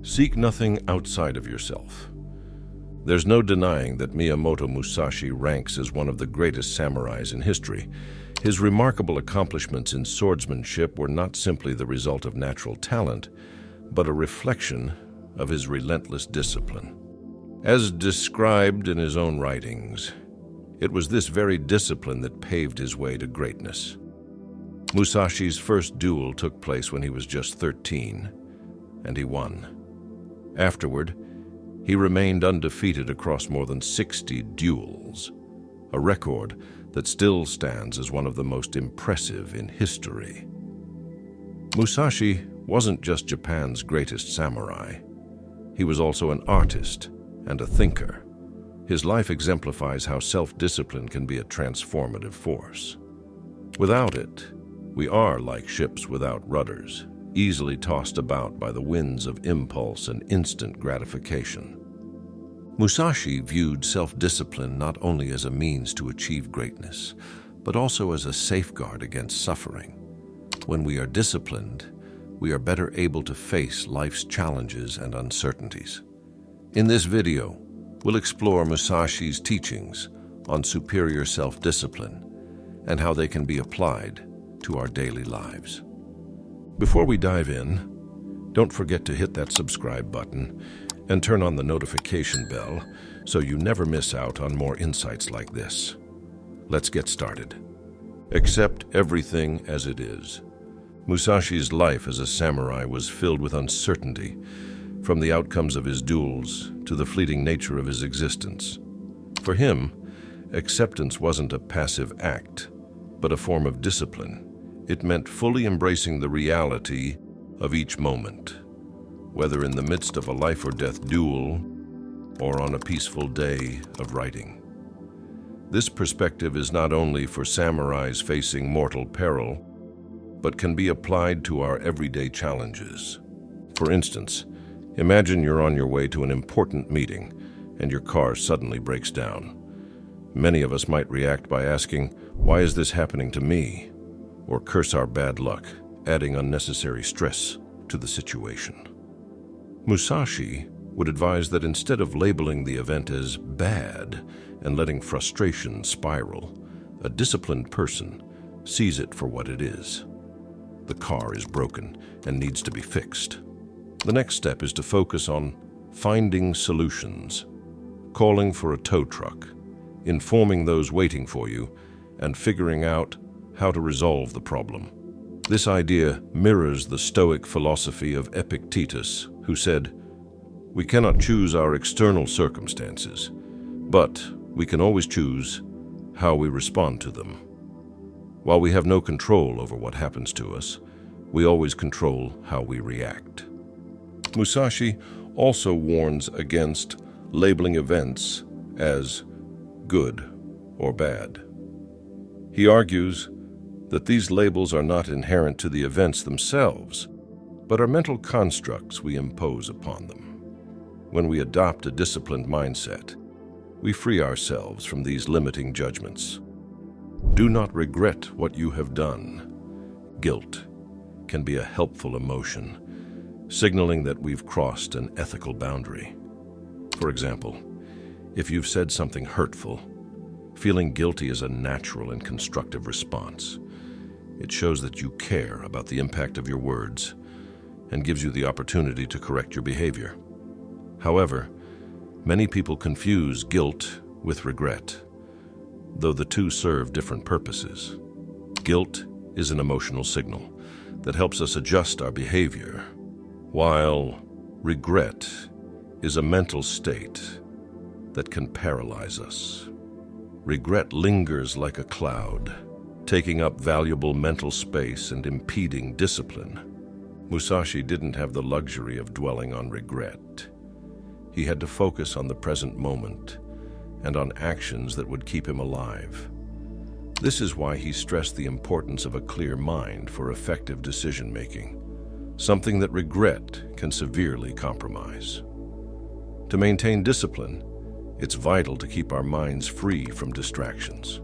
Seek nothing outside of yourself. There's no denying that Miyamoto Musashi ranks as one of the greatest samurais in history. His remarkable accomplishments in swordsmanship were not simply the result of natural talent, but a reflection of his relentless discipline. As described in his own writings, it was this very discipline that paved his way to greatness. Musashi's first duel took place when he was just 13, and he won. Afterward, he remained undefeated across more than 60 duels, a record that still stands as one of the most impressive in history. Musashi wasn't just Japan's greatest samurai. He was also an artist and a thinker. His life exemplifies how self-discipline can be a transformative force. Without it, we are like ships without rudders, easily tossed about by the winds of impulse and instant gratification. Musashi viewed self-discipline not only as a means to achieve greatness, but also as a safeguard against suffering. When we are disciplined, we are better able to face life's challenges and uncertainties. In this video, we'll explore Musashi's teachings on superior self-discipline and how they can be applied to our daily lives. Before we dive in, don't forget to hit that subscribe button and turn on the notification bell so you never miss out on more insights like this. Let's get started. Accept everything as it is. Musashi's life as a samurai was filled with uncertainty, from the outcomes of his duels to the fleeting nature of his existence. For him, acceptance wasn't a passive act, but a form of discipline. It meant fully embracing the reality of each moment, whether in the midst of a life-or-death duel or on a peaceful day of writing. This perspective is not only for samurais facing mortal peril, but can be applied to our everyday challenges. For instance, imagine you're on your way to an important meeting and your car suddenly breaks down. Many of us might react by asking, "Why is this happening to me?" or curse our bad luck, adding unnecessary stress to the situation. Musashi would advise that instead of labeling the event as bad and letting frustration spiral, a disciplined person sees it for what it is. The car is broken and needs to be fixed. The next step is to focus on finding solutions, calling for a tow truck, informing those waiting for you, and figuring out how to resolve the problem. This idea mirrors the Stoic philosophy of Epictetus, who said, "We cannot choose our external circumstances, but we can always choose how we respond to them." While we have no control over what happens to us, we always control how we react. Musashi also warns against labeling events as good or bad. He argues that these labels are not inherent to the events themselves, but are mental constructs we impose upon them. When we adopt a disciplined mindset, we free ourselves from these limiting judgments. Do not regret what you have done. Guilt can be a helpful emotion, signaling that we've crossed an ethical boundary. For example, if you've said something hurtful, feeling guilty is a natural and constructive response. It shows that you care about the impact of your words and gives you the opportunity to correct your behavior. However, many people confuse guilt with regret, though the two serve different purposes. Guilt is an emotional signal that helps us adjust our behavior, while regret is a mental state that can paralyze us. Regret lingers like a cloud, taking up valuable mental space and impeding discipline. Musashi didn't have the luxury of dwelling on regret. He had to focus on the present moment and on actions that would keep him alive. This is why he stressed the importance of a clear mind for effective decision-making, something that regret can severely compromise. To maintain discipline, it's vital to keep our minds free from distractions.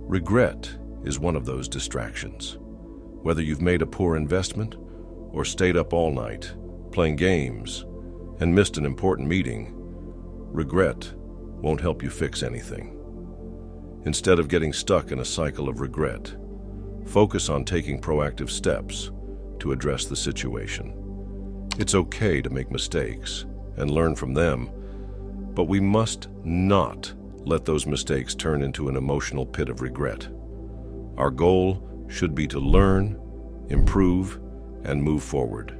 Regret is one of those distractions. Whether you've made a poor investment or stayed up all night, playing games and missed an important meeting, regret won't help you fix anything. Instead of getting stuck in a cycle of regret, focus on taking proactive steps to address the situation. It's okay to make mistakes and learn from them, but we must not let those mistakes turn into an emotional pit of regret. Our goal should be to learn, improve, and move forward.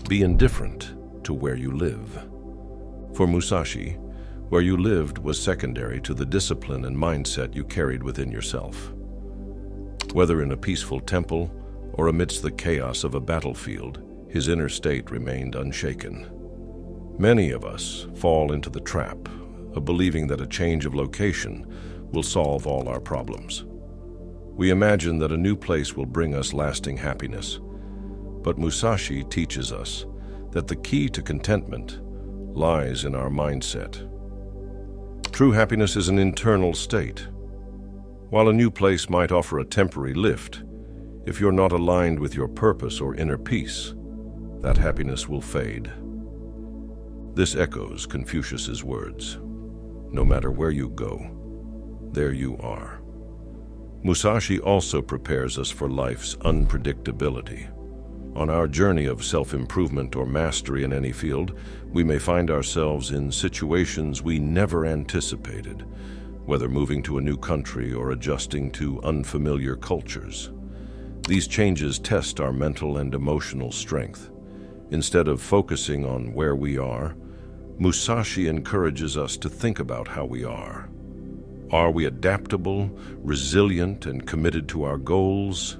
Be indifferent to where you live. For Musashi, where you lived was secondary to the discipline and mindset you carried within yourself. Whether in a peaceful temple or amidst the chaos of a battlefield, his inner state remained unshaken. Many of us fall into the trap of believing that a change of location will solve all our problems. We imagine that a new place will bring us lasting happiness, but Musashi teaches us that the key to contentment lies in our mindset. True happiness is an internal state. While a new place might offer a temporary lift, if you're not aligned with your purpose or inner peace, that happiness will fade. This echoes Confucius's words, "No matter where you go, there you are." Musashi also prepares us for life's unpredictability. On our journey of self-improvement or mastery in any field, we may find ourselves in situations we never anticipated, whether moving to a new country or adjusting to unfamiliar cultures. These changes test our mental and emotional strength. Instead of focusing on where we are, Musashi encourages us to think about how we are. Are we adaptable, resilient, and committed to our goals?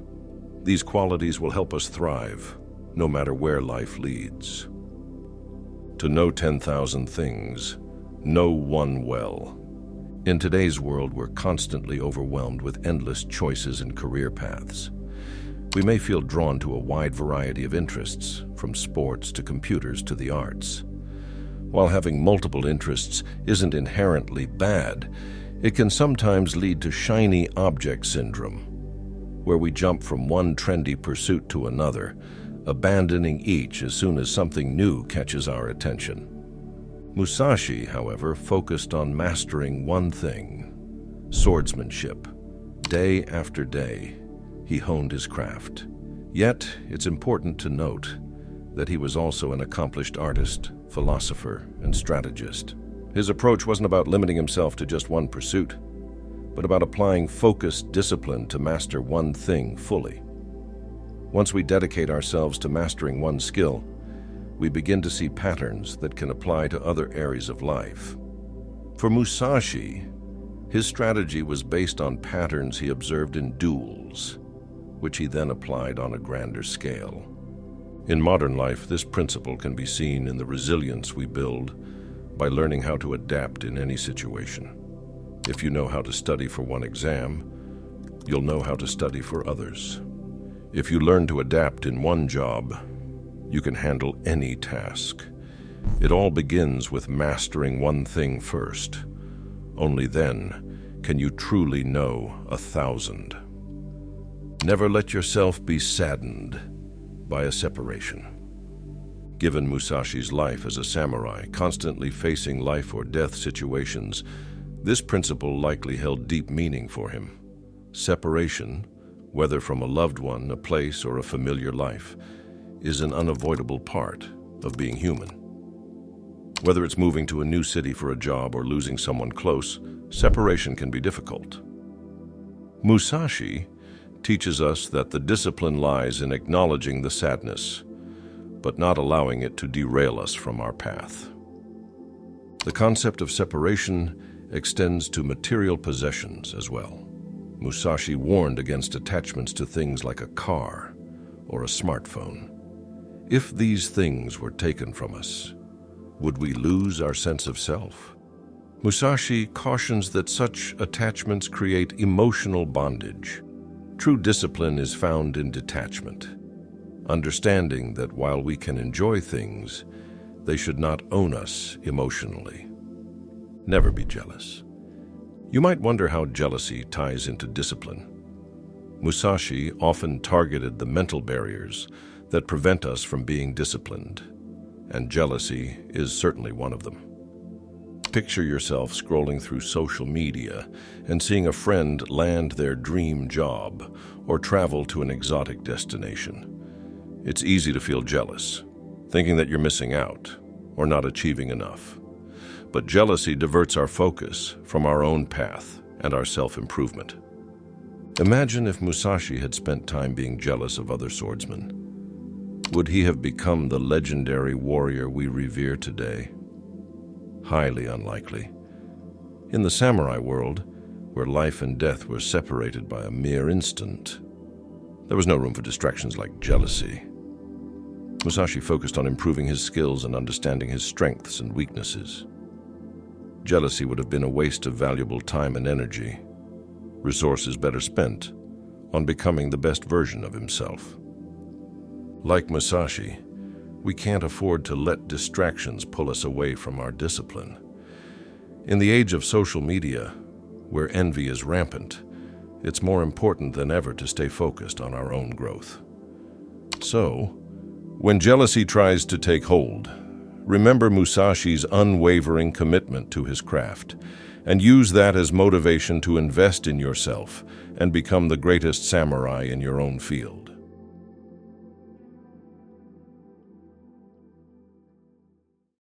These qualities will help us thrive, no matter where life leads. To know 10,000 things, know one well. In today's world, we're constantly overwhelmed with endless choices and career paths. We may feel drawn to a wide variety of interests, from sports to computers to the arts. While having multiple interests isn't inherently bad, it can sometimes lead to shiny object syndrome, where we jump from one trendy pursuit to another, abandoning each as soon as something new catches our attention. Musashi, however, focused on mastering one thing: swordsmanship. Day after day, he honed his craft. Yet, it's important to note that he was also an accomplished artist, philosopher, and strategist. His approach wasn't about limiting himself to just one pursuit, but about applying focused discipline to master one thing fully. Once we dedicate ourselves to mastering one skill, we begin to see patterns that can apply to other areas of life. For Musashi, his strategy was based on patterns he observed in duels, which he then applied on a grander scale. In modern life, this principle can be seen in the resilience we build by learning how to adapt in any situation. If you know how to study for one exam, you'll know how to study for others. If you learn to adapt in one job, you can handle any task. It all begins with mastering one thing first. Only then can you truly know 1,000. Never let yourself be saddened by a separation. Given Musashi's life as a samurai, constantly facing life or death situations, this principle likely held deep meaning for him. Separation, whether from a loved one, a place, or a familiar life, is an unavoidable part of being human. Whether it's moving to a new city for a job or losing someone close, separation can be difficult. Musashi teaches us that the discipline lies in acknowledging the sadness, but not allowing it to derail us from our path. The concept of separation extends to material possessions as well. Musashi warned against attachments to things like a car or a smartphone. If these things were taken from us, would we lose our sense of self? Musashi cautions that such attachments create emotional bondage. True discipline is found in detachment, understanding that while we can enjoy things, they should not own us emotionally. Never be jealous. You might wonder how jealousy ties into discipline. Musashi often targeted the mental barriers that prevent us from being disciplined, and jealousy is certainly one of them. Picture yourself scrolling through social media and seeing a friend land their dream job or travel to an exotic destination. It's easy to feel jealous, thinking that you're missing out or not achieving enough. But jealousy diverts our focus from our own path and our self-improvement. Imagine if Musashi had spent time being jealous of other swordsmen. Would he have become the legendary warrior we revere today? Highly unlikely. In the samurai world, where life and death were separated by a mere instant, there was no room for distractions like jealousy. Musashi focused on improving his skills and understanding his strengths and weaknesses. Jealousy would have been a waste of valuable time and energy, resources better spent on becoming the best version of himself. Like Musashi, we can't afford to let distractions pull us away from our discipline. In the age of social media, where envy is rampant, it's more important than ever to stay focused on our own growth. So, when jealousy tries to take hold, remember Musashi's unwavering commitment to his craft, and use that as motivation to invest in yourself and become the greatest samurai in your own field.